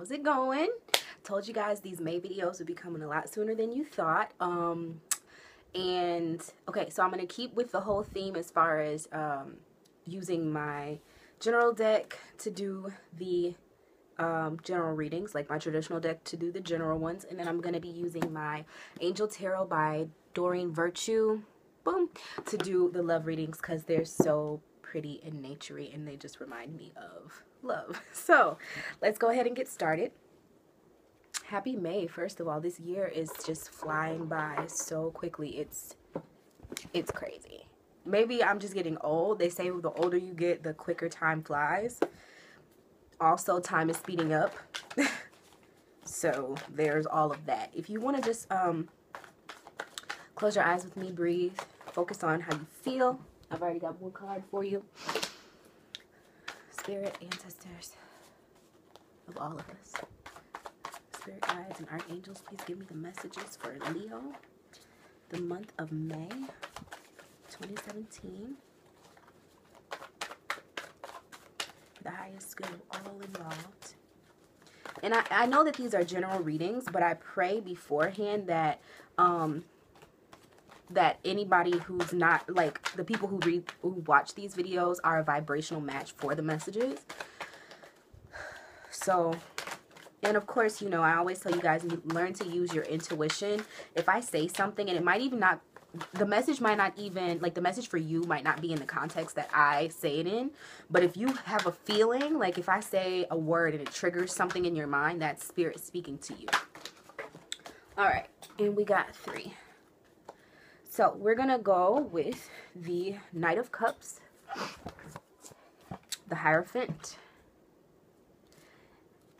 How's it going? Told you guys these May videos would be coming a lot sooner than you thought. And okay, so I'm gonna keep with the whole theme as far as using my general deck to do the general readings, like my traditional deck to do the general ones, and then I'm gonna be using my Angel Tarot by Doreen Virtue, boom, to do the love readings because they're so pretty and naturey and they just remind me of love. So let's go ahead and get started. Happy May, first of all. This year is just flying by so quickly. It's crazy. Maybe I'm just getting old. They say the older you get, the quicker time flies. Also, time is speeding up. So there's all of that. If you want to just close your eyes with me, breathe, focus on how you feel. I've already got one card for you. Spirit, ancestors of all of us. Spirit guides and archangels, please give me the messages for Leo, the month of May 2017. The highest good of all involved. And I know that these are general readings, but I pray beforehand that that anybody who's not, like, the people who watch these videos are a vibrational match for the messages. So, and of course, you know, I always tell you guys, learn to use your intuition. If I say something, and it might even not, the message might not even, like, the message for you might not be in the context that I say it in, but if you have a feeling, like if I say a word and it triggers something in your mind, that's spirit speaking to you. All right, and we got 3. So we're gonna go with the Knight of Cups, the Hierophant,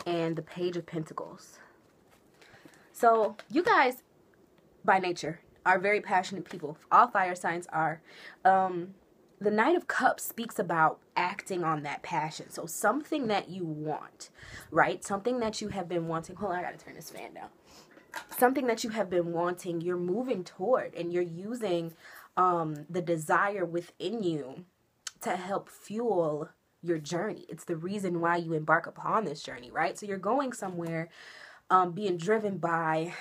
and the Page of Pentacles. So you guys, by nature, are very passionate people. All fire signs are. The Knight of Cups speaks about acting on that passion. So something that you want, right? Something that you have been wanting. Hold on, I gotta turn this fan down. Something that you have been wanting, you're moving toward, and you're using the desire within you to help fuel your journey. It's the reason why you embark upon this journey, right? So you're going somewhere, being driven by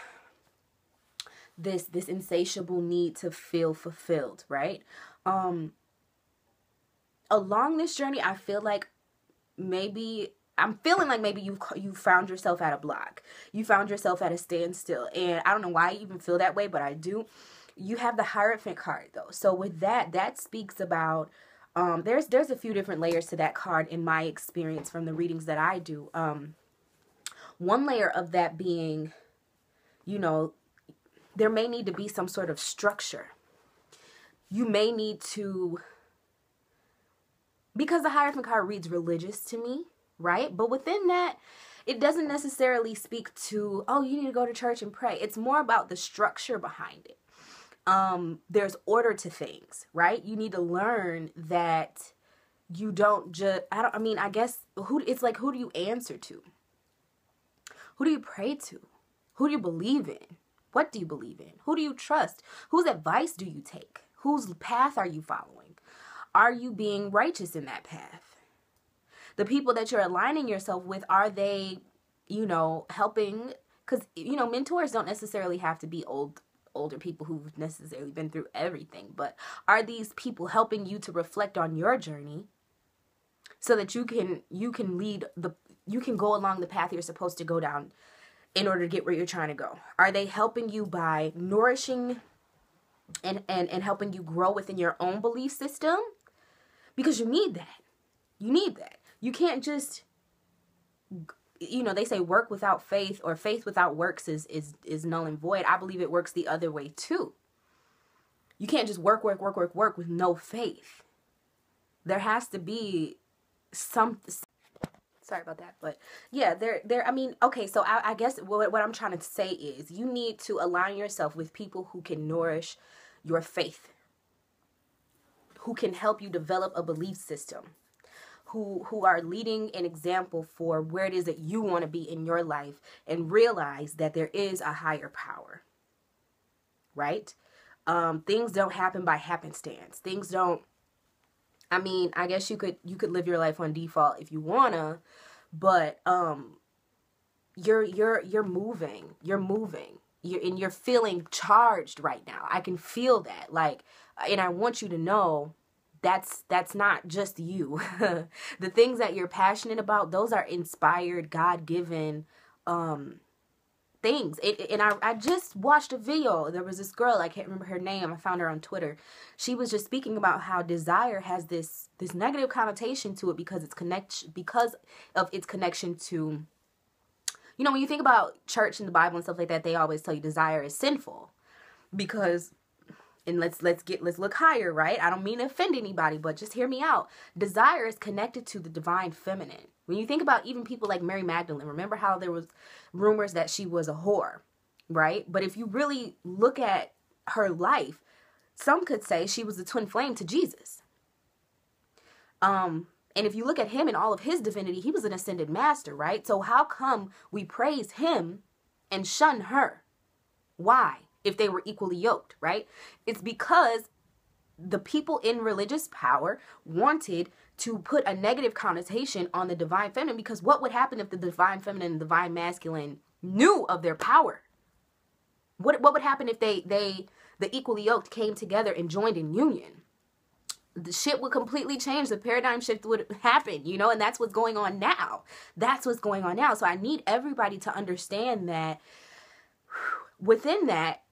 this insatiable need to feel fulfilled, right? Along this journey, I feel like maybe you found yourself at a block. You found yourself at a standstill. And I don't know why I even feel that way, but I do. You have the Hierophant card, though. So with that speaks about, there's a few different layers to that card in my experience from the readings that I do. One layer of that being, you know, there may need to be some sort of structure. You may need to, because the Hierophant card reads religious to me, right? But within that, it doesn't necessarily speak to, oh, you need to go to church and pray. It's more about the structure behind it. There's order to things, right? You need to learn that you don't just, I guess, it's like, who do you answer to? Who do you pray to? Who do you believe in? What do you believe in? Who do you trust? Whose advice do you take? Whose path are you following? Are you being righteous in that path? The people that you're aligning yourself with, are they, you know, helping? Because, you know, mentors don't necessarily have to be older people who've necessarily been through everything. But are these people helping you to reflect on your journey so that you can go along the path you're supposed to go down in order to get where you're trying to go? Are they helping you by nourishing and helping you grow within your own belief system? Because you need that. You need that. You can't just, you know, they say work without faith, or faith without works is null and void. I believe it works the other way too. You can't just work with no faith. There has to be some, sorry about that, but yeah, okay, so I guess what I'm trying to say is you need to align yourself with people who can nourish your faith, who can help you develop a belief system, who are leading an example for where it is that you want to be in your life, and realize that there is a higher power, right? Things don't happen by happenstance. Things don't, I mean, I guess you could live your life on default if you wanna, but you're moving. You're feeling charged right now. I can feel that. Like, and I want you to know that's not just you. The things that you're passionate about, those are inspired, God-given things. I just watched a video. There was this girl, I can't remember her name. I found her on Twitter. She was just speaking about how desire has this negative connotation to it because of its connection to, you know, when you think about church and the Bible and stuff like that, they always tell you desire is sinful because, and let's look higher, right? I don't mean to offend anybody, but just hear me out. Desire is connected to the divine feminine. When you think about even people like Mary Magdalene, remember how there was rumors that she was a whore, right? But if you really look at her life, some could say she was the twin flame to Jesus. And if you look at him and all of his divinity, he was an ascended master, right? So how come we praise him and shun her? Why? If they were equally yoked, right? It's because the people in religious power wanted to put a negative connotation on the divine feminine, because what would happen if the divine feminine and the divine masculine knew of their power? What would happen if the equally yoked came together and joined in union? The shit would completely change. The paradigm shift would happen, you know, and that's what's going on now. That's what's going on now. So I need everybody to understand that within that,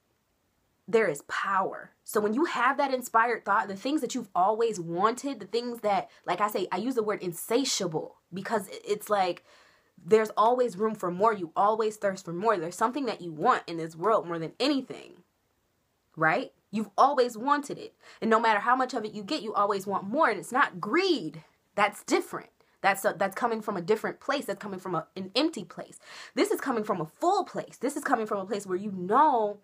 there is power. So when you have that inspired thought, the things that you've always wanted, the things that, like I say, I use the word insatiable because it's like there's always room for more. You always thirst for more. There's something that you want in this world more than anything, right? You've always wanted it. And no matter how much of it you get, you always want more. And it's not greed. That's different. That's coming from a different place. That's coming from an empty place. This is coming from a full place. This is coming from a place where you know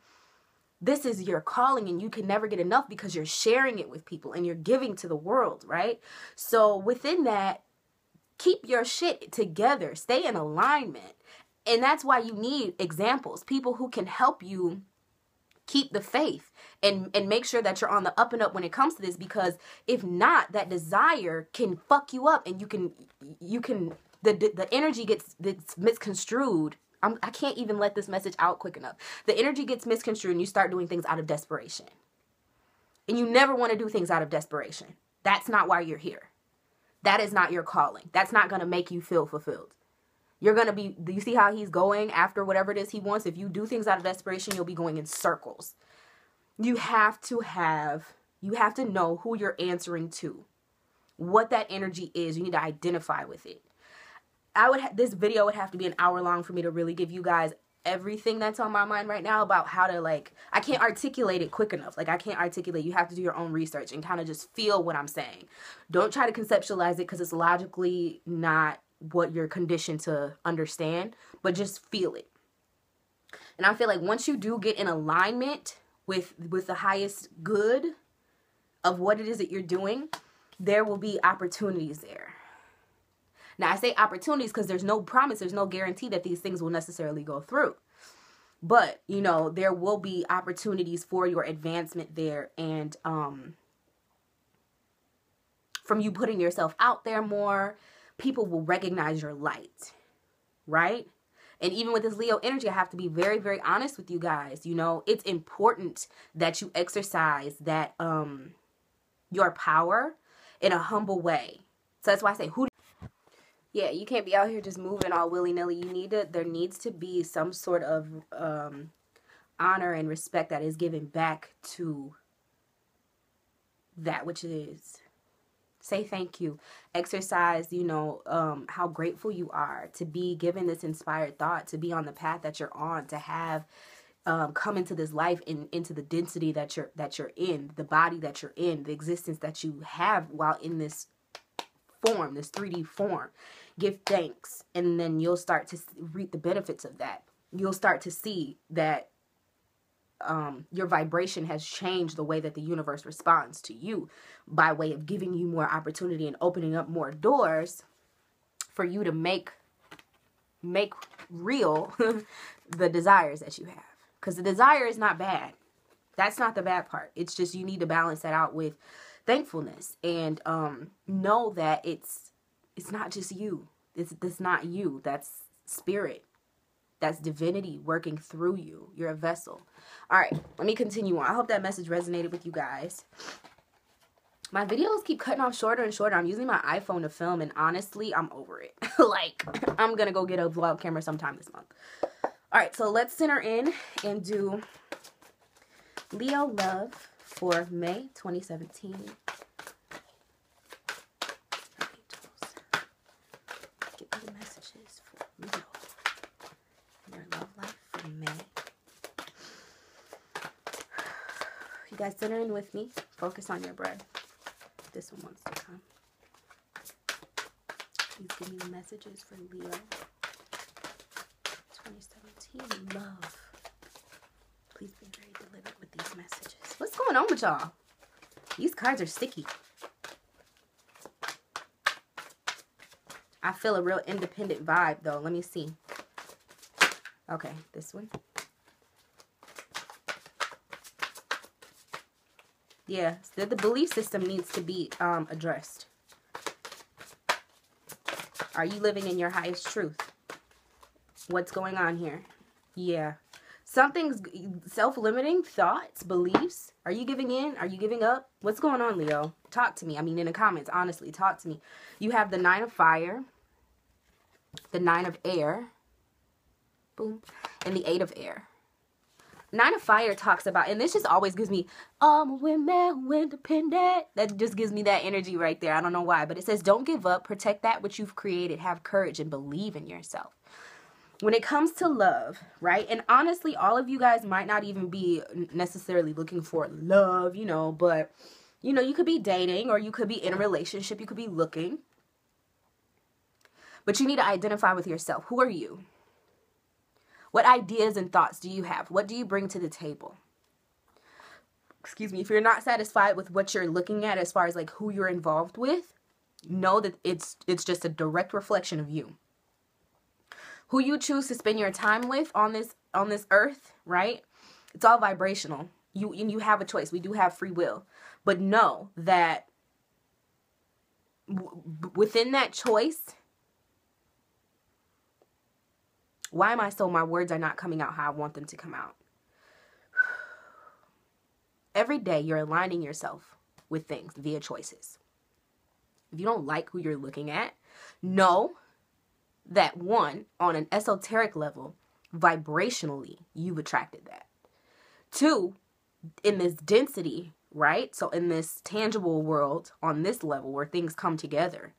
this is your calling and you can never get enough because you're sharing it with people and you're giving to the world, right? So within that, keep your shit together. Stay in alignment. And that's why you need examples, people who can help you keep the faith and make sure that you're on the up and up when it comes to this, because if not, that desire can fuck you up and the energy gets misconstrued. I can't even let this message out quick enough. The energy gets misconstrued and you start doing things out of desperation. And you never want to do things out of desperation. That's not why you're here. That is not your calling. That's not going to make you feel fulfilled. You're going to be, do you see how he's going after whatever it is he wants? If you do things out of desperation, you'll be going in circles. You have to know who you're answering to, what that energy is. You need to identify with it. This video would have to be an hour long for me to really give you guys everything that's on my mind right now about how to, like, I can't articulate it quick enough. Like, I can't articulate. You have to do your own research and kind of just feel what I'm saying. Don't try to conceptualize it because it's logically not what you're conditioned to understand, but just feel it. And I feel like once you do get in alignment with the highest good of what it is that you're doing, there will be opportunities there. Now, I say opportunities because there's no promise, there's no guarantee that these things will necessarily go through. But, you know, there will be opportunities for your advancement there. And from you putting yourself out there more, people will recognize your light, right? And even with this Leo energy, I have to be very, very honest with you guys. You know, it's important that you exercise that your power in a humble way. So that's why I say, yeah, you can't be out here just moving all willy-nilly. There needs to be some sort of honor and respect that is given back to that which it is. Say thank you. Exercise, you know, how grateful you are to be given this inspired thought, to be on the path that you're on, to have come into this life into the density that you're in, the body that you're in, the existence that you have while in this form, this 3D form. Give thanks, and then you'll start to reap the benefits of that. You'll start to see that your vibration has changed the way that the universe responds to you by way of giving you more opportunity and opening up more doors for you to make real the desires that you have. Because the desire is not bad. That's not the bad part. It's just you need to balance that out with thankfulness and know that it's not just you. It's not you. That's spirit. That's divinity working through you. You're a vessel. All right, let me continue on. I hope that message resonated with you guys. My videos keep cutting off shorter and shorter. I'm using my iPhone to film, and honestly, I'm over it. Like, I'm going to go get a vlog camera sometime this month. All right, so let's center in and do Leo love for May 2017. Get me the messages for Leo. Their love life for May. You guys center in with me. Focus on your breath. This one wants to come. Please give me the messages for Leo 2017 love. Please be very deliberate with these messages. What's going on with y'all? These cards are sticky. I feel a real independent vibe though. Let me see. Okay, this one. Yeah, the belief system needs to be addressed. Are you living in your highest truth? What's going on here? Yeah. Something's self-limiting thoughts, beliefs. Are you giving in? Are you giving up? What's going on, Leo? Talk to me. I mean, in the comments, honestly, talk to me. You have the 9 of fire, the 9 of air, boom, and the 8 of air. 9 of fire talks about, and this just always gives me, women, independent. That just gives me that energy right there. I don't know why, but it says, don't give up, protect that which you've created, have courage, and believe in yourself. When it comes to love, right? And honestly, all of you guys might not even be necessarily looking for love, you know, but, you know, you could be dating or you could be in a relationship. You could be looking. But you need to identify with yourself. Who are you? What ideas and thoughts do you have? What do you bring to the table? Excuse me. If you're not satisfied with what you're looking at as far as like who you're involved with, know that it's just a direct reflection of you. Who you choose to spend your time with on this earth, right? It's all vibrational. You have a choice. We do have free will. But know that within that choice, why am I so, my words are not coming out how I want them to come out? Every day you're aligning yourself with things via choices. If you don't like who you're looking at, know that one, on an esoteric level, vibrationally, you've attracted that. 2, in this density, right? So in this tangible world, on this level where things come together,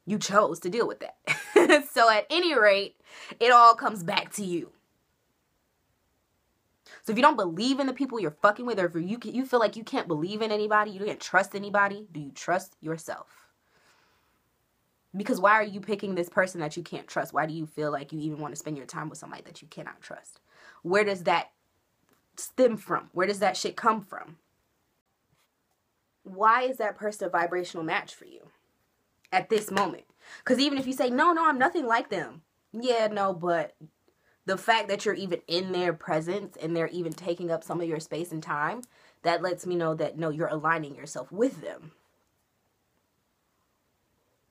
you chose to deal with that. So at any rate, it all comes back to you. So if you don't believe in the people you're fucking with, or if you feel like you can't believe in anybody, you can't trust anybody, do you trust yourself? Because why are you picking this person that you can't trust? Why do you feel like you even want to spend your time with somebody that you cannot trust? Where does that stem from? Where does that shit come from? Why is that person a vibrational match for you at this moment? Because even if you say, no, I'm nothing like them. Yeah, no, but the fact that you're even in their presence and they're even taking up some of your space and time, that lets me know that, no, you're aligning yourself with them.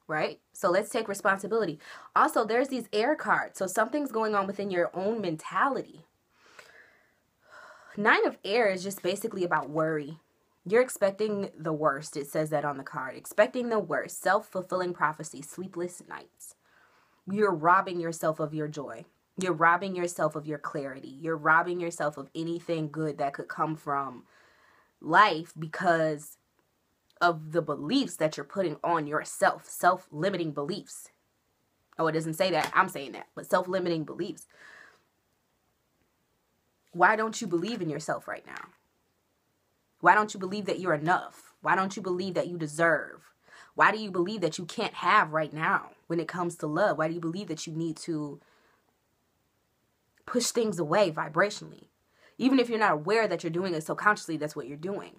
Right? So let's take responsibility. Also, there's these air cards. So something's going on within your own mentality. 9 of air is just basically about worry. You're expecting the worst. It says that on the card. Expecting the worst. Self-fulfilling prophecy. Sleepless nights. You're robbing yourself of your joy. You're robbing yourself of your clarity. You're robbing yourself of anything good that could come from life because of the beliefs that you're putting on yourself. Self-limiting beliefs. Oh, it doesn't say that. I'm saying that. But self-limiting beliefs. Why don't you believe in yourself right now? Why don't you believe that you're enough? Why don't you believe that you deserve? Why do you believe that you can't have right now when it comes to love? Why do you believe that you need to push things away vibrationally? Even if you're not aware that you're doing it subconsciously, that's what you're doing.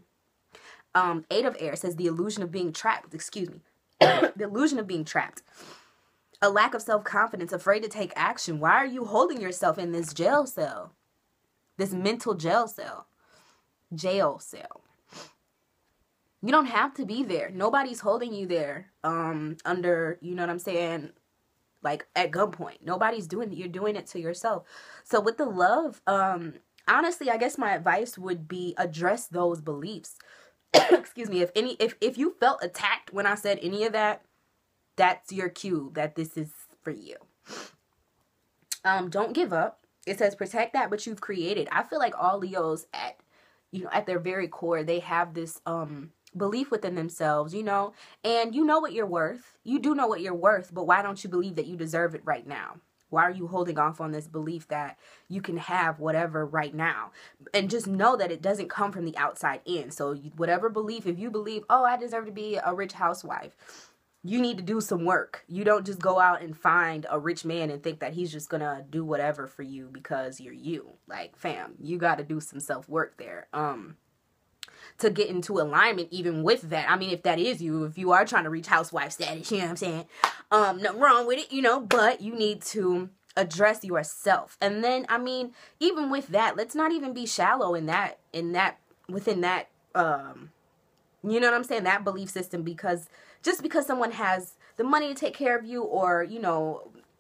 8 of air says the illusion of being trapped. Excuse me. The illusion of being trapped. A lack of self-confidence, afraid to take action. Why are you holding yourself in this jail cell? This mental jail cell. You don't have to be there. Nobody's holding you there under, you know what I'm saying, like at gunpoint. Nobody's doing it. You're doing it to yourself. So with the love, honestly, I guess my advice would be address those beliefs. Excuse me. If you felt attacked when I said any of that, that's your cue that this is for you. Don't give up. It says protect that which you've created. I feel like all Leos at their very core, they have this belief within themselves, and you know what you're worth. You do know what you're worth, but why don't you believe that you deserve it right now? Why are you holding off on this belief that you can have whatever right now? And just know that it doesn't come from the outside in. So whatever belief, if you believe, oh, I deserve to be a rich housewife, you need to do some work. You don't just go out and find a rich man and think that he's just going to do whatever for you because you're you. Like, fam, you got to do some self-work there. To get into alignment even with that. I mean, if that is you, if you are trying to reach housewife status, you know what I'm saying? Nothing wrong with it, but you need to address yourself. And then, I mean, even with that, let's not even be shallow within that, you know what I'm saying? That belief system, because just because someone has the money to take care of you, or,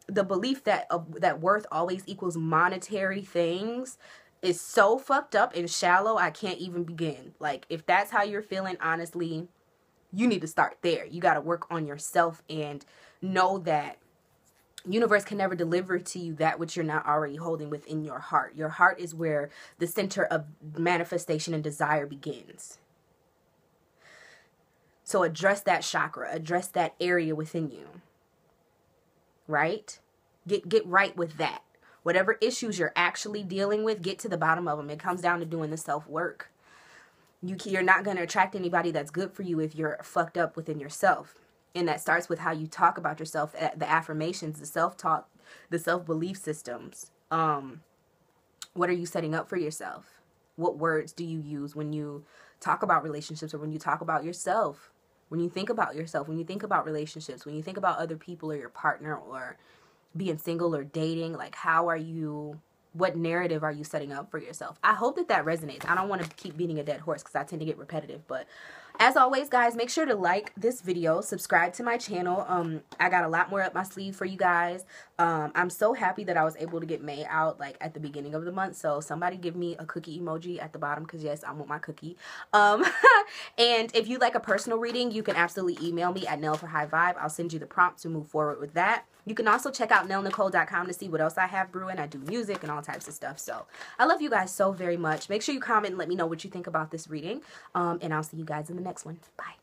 the belief that that worth always equals monetary things, is so fucked up and shallow, I can't even begin. Like, if that's how you're feeling, honestly, you need to start there. You got to work on yourself and know that universe can never deliver to you that which you're not already holding within your heart. Your heart is where the center of manifestation and desire begins. So address that chakra, address that area within you, right? Get right with that. Whatever issues you're actually dealing with, get to the bottom of them. It comes down to doing the self-work. You're not going to attract anybody that's good for you if you're fucked up within yourself. And that starts with how you talk about yourself, the affirmations, the self-talk, the self-belief systems. What are you setting up for yourself? What words do you use when you talk about relationships, or when you talk about yourself? When you think about yourself, when you think about relationships, when you think about other people or your partner, or being single or dating, like, what narrative are you setting up for yourself? I hope that resonates. I don't want to keep beating a dead horse because I tend to get repetitive, but as always, guys, make sure to like this video, subscribe to my channel. I got a lot more up my sleeve for you guys. I'm so happy that I was able to get May out like at the beginning of the month. So somebody give me a cookie emoji at the bottom, because yes, I want my cookie. And if you'd like a personal reading, you can absolutely email me at Nelle4HighVibe. I'll send you the prompt to move forward with that. You can also check out NelleNicole.com to see what else I have brewing. I do music and all types of stuff. So I love you guys so very much. Make sure you comment and let me know what you think about this reading. And I'll see you guys in the next one. Bye.